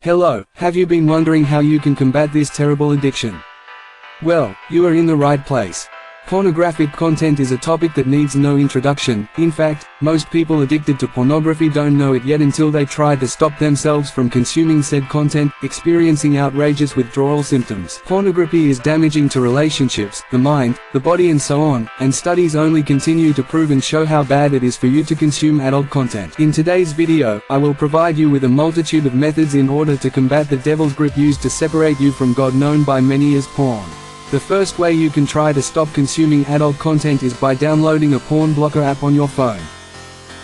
Hello, have you been wondering how you can combat this terrible addiction? Well, you are in the right place. Pornographic content is a topic that needs no introduction. In fact, most people addicted to pornography don't know it yet until they try to stop themselves from consuming said content, experiencing outrageous withdrawal symptoms. Pornography is damaging to relationships, the mind, the body and so on, and studies only continue to prove and show how bad it is for you to consume adult content. In today's video, I will provide you with a multitude of methods in order to combat the devil's grip used to separate you from God, known by many as porn. The first way you can try to stop consuming adult content is by downloading a porn blocker app on your phone.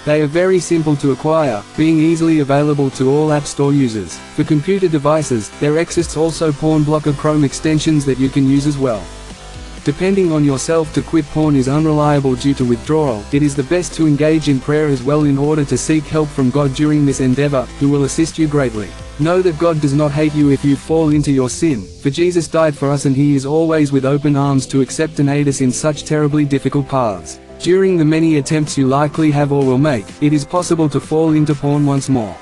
They are very simple to acquire, being easily available to all App Store users. For computer devices, there exists also porn blocker Chrome extensions that you can use as well. Depending on yourself to quit porn is unreliable due to withdrawal. It is the best to engage in prayer as well in order to seek help from God during this endeavor, who will assist you greatly. Know that God does not hate you if you fall into your sin, for Jesus died for us and He is always with open arms to accept and aid us in such terribly difficult paths. During the many attempts you likely have or will make, it is possible to fall into porn once more.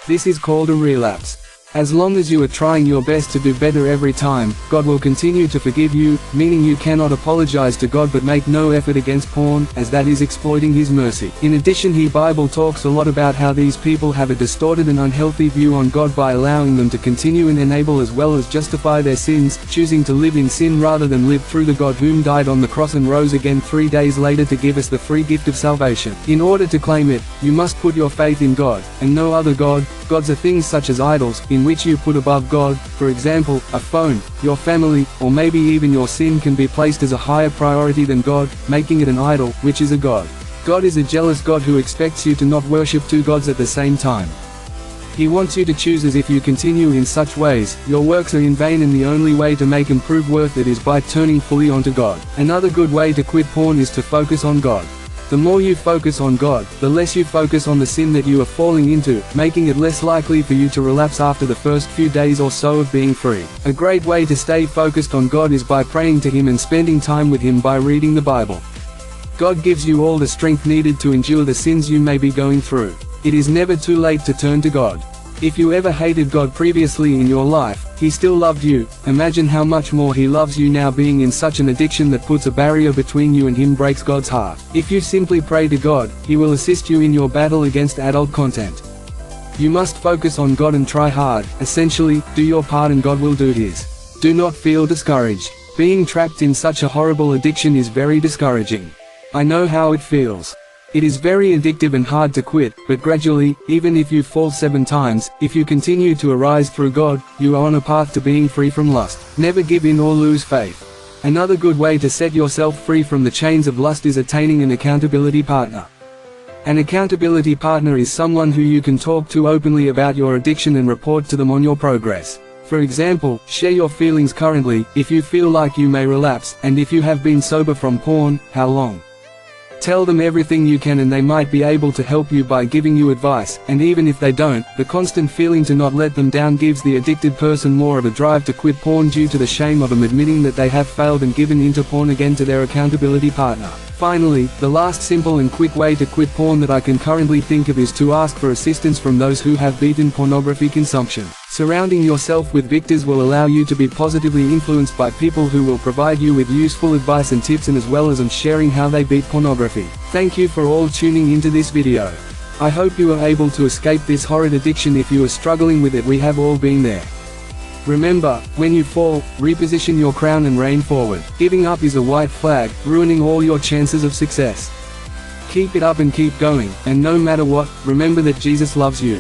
This is called a relapse. As long as you are trying your best to do better every time, God will continue to forgive you, meaning you cannot apologize to God but make no effort against porn, as that is exploiting His mercy. In addition, the Bible talks a lot about how these people have a distorted and unhealthy view on God by allowing them to continue and enable as well as justify their sins, choosing to live in sin rather than live through the God whom died on the cross and rose again 3 days later to give us the free gift of salvation. In order to claim it, you must put your faith in God, and no other God. Gods are things such as idols, in which you put above God. For example, a phone, your family, or maybe even your sin can be placed as a higher priority than God, making it an idol, which is a god. God is a jealous God who expects you to not worship two gods at the same time. He wants you to choose, as if you continue in such ways, your works are in vain, and the only way to make and prove worth it is by turning fully onto God. Another good way to quit porn is to focus on God. The more you focus on God, the less you focus on the sin that you are falling into, making it less likely for you to relapse after the first few days or so of being free. A great way to stay focused on God is by praying to Him and spending time with Him by reading the Bible. God gives you all the strength needed to endure the sins you may be going through. It is never too late to turn to God. If you ever hated God previously in your life, He still loved you. Imagine how much more He loves you now. Being in such an addiction that puts a barrier between you and Him breaks God's heart. If you simply pray to God, He will assist you in your battle against adult content. You must focus on God and try hard. Essentially, do your part and God will do His. Do not feel discouraged. Being trapped in such a horrible addiction is very discouraging. I know how it feels. It is very addictive and hard to quit, but gradually, even if you fall 7 times, if you continue to arise through God, you are on a path to being free from lust. Never give in or lose faith. Another good way to set yourself free from the chains of lust is attaining an accountability partner. An accountability partner is someone who you can talk to openly about your addiction and report to them on your progress. For example, share your feelings currently, if you feel like you may relapse, and if you have been sober from porn, how long. Tell them everything you can and they might be able to help you by giving you advice, and even if they don't, the constant feeling to not let them down gives the addicted person more of a drive to quit porn due to the shame of them admitting that they have failed and given into porn again to their accountability partner. Finally, the last simple and quick way to quit porn that I can currently think of is to ask for assistance from those who have beaten pornography consumption. Surrounding yourself with victors will allow you to be positively influenced by people who will provide you with useful advice and tips, and as well as on sharing how they beat pornography. Thank you for all tuning into this video. I hope you are able to escape this horrid addiction. If you are struggling with it, we have all been there. Remember, when you fall, reposition your crown and reign forward. Giving up is a white flag, ruining all your chances of success. Keep it up and keep going, and no matter what, remember that Jesus loves you.